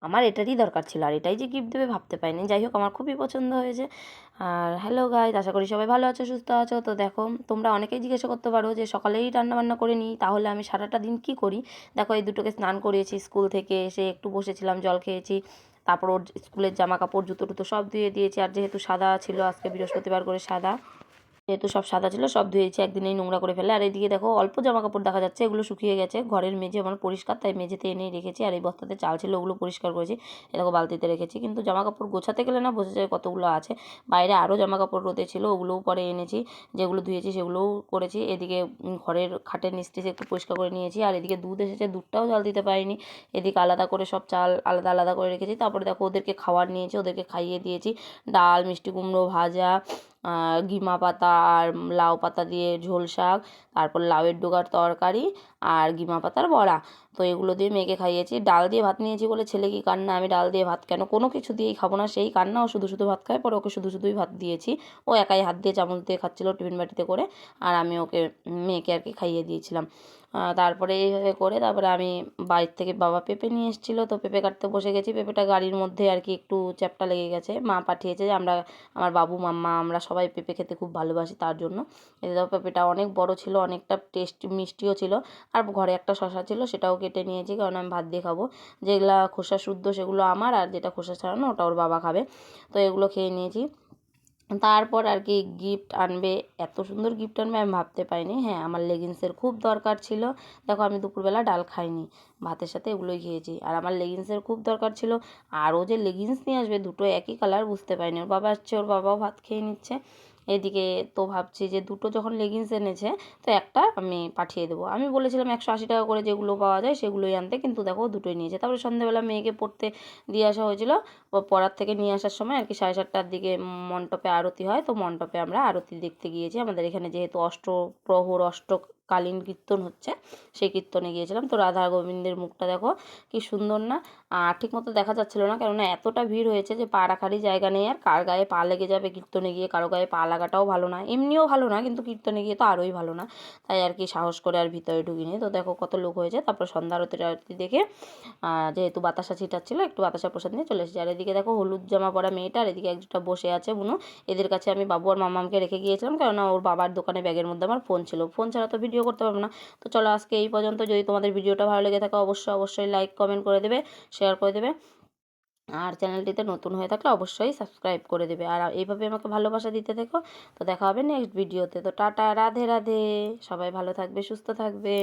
আমার এটারই দরকার ছিল, আর এটাই যে গিফট দেবে ভাবতে পারিনি। যাই হোক, আমার খুবই পছন্দ হয়েছে। আর হ্যালো গাইস, আশা করি সবাই ভালো আছো, সুস্থ আছো। তো দেখো, তোমরা অনেকেই জিজ্ঞাসা করতে পারো যে সকালেই রান্নাবান্না করে নিই, তাহলে আমি সারাটা দিন কী করি। দেখো, এই দুটোকে স্নান করিয়েছি, স্কুল থেকে এসে একটু বসেছিলাম, জল খেয়েছি, তারপর ওর স্কুলের জামা কাপড় জুতো টুতো সব ধুয়ে দিয়েছি। আর যেহেতু সাদা ছিল, আজকে বৃহস্পতিবার করে সাদা, যেহেতু সব সাদা ছিল সব ধুয়েছি, একদিনেই নোংরা করে ফেলে। আর এদিকে দেখো, অল্প জামা কাপড় দেখা যাচ্ছে, এগুলো শুকিয়ে গেছে। ঘরের মেঝে আমার পরিষ্কার, তাই মেঝেতে এনেই রেখেছি। আর এই বস্তাতে চাল ছিল, ওগুলো পরিষ্কার করেছি, এরকম বালতিতে রেখেছি। কিন্তু জামা কাপড় গোছাতে গেলে না বোঝা যায় কতগুলো আছে। বাইরে আরও জামা কাপড় রোদে ছিল, ওগুলোও পরে এনেছি, যেগুলো ধুয়েছি সেগুলোও করেছি। এদিকে ঘরের খাটের নিচে একটু পরিষ্কার করে নিয়েছি। আর এদিকে দুধ এসেছে, দুধটাও জল দিতে পারিনি। এদিকে আলাদা করে সব চাল আলাদা আলাদা করে রেখেছি। তারপরে দেখো, ওদেরকে খাবার নিয়েছি, ওদেরকে খাইয়ে দিয়েছি। ডাল, মিষ্টি কুমড়ো ভাজা, গিমা পাতা আর লাউ পাতা দিয়ে ঝোল শাক, তারপর লাউয়ের ডোকার তরকারি, আর গিমা পাতার বড়া। তো এগুলো দিয়ে মেয়েকে খাইয়েছি। ডাল দিয়ে ভাত নিয়েছি বলে ছেলে কি কান্না, আমি ডাল দিয়ে ভাত কেন, কোনো কিছু দিয়েই খাবো না, সেই কান্না। ও শুধু শুধু ভাত খায়, পরে ওকে শুধু শুধুই ভাত দিয়েছি। ও একাই হাত দিয়ে চামচ দিয়ে খাচ্ছিলো টিফিন বাটিতে করে, আর আমি ওকে, মেয়েকে আর কি খাইয়ে দিয়েছিলাম। তারপরে এইভাবে করে তারপরে আমি বাইরে থেকে বাবা পেঁপে নিয়ে এসেছিলো, তো পেঁপে কাটতে বসে গেছি। পেঁপেটা গাড়ির মধ্যে আর কি একটু চ্যাপ্টা লেগে গেছে, মা পাঠিয়েছে, যে আমরা, আমার বাবু মাম্মা আমরা সবাই পেঁপে খেতে খুব ভালোবাসি, তার জন্য। এতে দেখো, পেঁপেটা অনেক বড় ছিল, অনেকটা টেস্টি মিষ্টিও ছিল। আর ঘরে একটা শশা ছিল, সেটাও কেটে নিয়েছি, কারণ আমি ভাত দিয়ে খাবো। যেগুলা খোসা শুদ্ধ সেগুলো আমার, আর যেটা খোসা ছাড়ানো ওটা ওর বাবা খাবে। তো এগুলো খেয়ে নিয়েছি। তারপর আর কি গিফট আনবে, এত সুন্দর গিফট আনবে আমি ভাবতে পারিনি। হ্যাঁ, আমার লেগিংসের খুব দরকার ছিল। দেখো, আমি দুপুরবেলা ডাল খাইনি, ভাতের সাথে এগুলোই খেয়েছি। আর আমার লেগিংসের খুব দরকার ছিল। আর ও যে লেগিংস নিয়ে আসবে দুটো একই কালার, বুঝতে পারিনি। ওর বাবা আসছে, ওর বাবাও ভাত খেয়ে নিচ্ছে। এদিকে তো ভাবছি যে দুটো যখন লেগিংস এনেছে, তো একটা আমি পাঠিয়ে দেবো। আমি বলেছিলাম 180 টাকা করে যেগুলো পাওয়া যায় সেগুলোই আনতে, কিন্তু দেখো দুটোই নিয়েছে। তারপরে সন্ধ্যেবেলা মেয়েকে পড়তে দিয়ে আসা হয়েছিল। ও পড়ার থেকে নিয়ে আসার সময় আর কি 7:30টার দিকে মণ্ডপে আরতি হয়, তো মণ্ডপে আমরা আরতি দেখতে গিয়েছি। আমাদের এখানে যেহেতু অষ্টপ্রহর, অষ্টকালীন কীর্তন হচ্ছে, সেই কীর্তনে গিয়েছিলাম। তো রাধা গোবিন্দের মুখটা দেখো কি সুন্দর না। আর ঠিকমতো দেখা যাচ্ছিলো না, কেননা এতটা ভিড় হয়েছে যে পা রাখারই জায়গা নেই। আর কার গায়ে পা লেগে যাবে কীর্তনে গিয়ে, কারো গায়ে পা লাগাটাও ভালো না, এমনিও ভালো না, কিন্তু কীর্তনে গিয়ে তো আরোই ভালো না। তাই আর কি সাহস করে আর ভিতরে ঢুকিনি। তো দেখো কত লোক হয়েছে। তারপর সন্ধ্যা আরতি দেখে, যেহেতু বাতাসা ছিটাচ্ছিল, একটু বাতাসা প্রসাদ নিয়ে চলে এসেছি। আর এদিকে দেখো, হলুদ জামা পরা মেয়েটা, আর এদিকে একটা বসে আছে বুনু। এদের কাছে আমি বাবু আর মামামকে রেখে গিয়েছিলাম, কেননা ওর বাবার দোকানে ব্যাগের মধ্যে আমার ফোন ছিল, ফোন ছাড়া তো ভিডিও করতে পারবো না। তো চলো, আজকে এই পর্যন্ত। যদি তোমাদের ভিডিওটা ভালো লেগে থাকে, অবশ্যই লাইক কমেন্ট করে দেবে, শেয়ার করে দেবে। আর চ্যানেলটিতে নতুন হয়ে থাকলে অবশ্যই সাবস্ক্রাইব করে দেবে। আর এইভাবে আমাকে ভালোবাসা দিতে থেকো। তো দেখা হবে নেক্সট ভিডিওতে। তো টাটা, রাধে রাধে, সবাই ভালো থাকবে, সুস্থ থাকবে।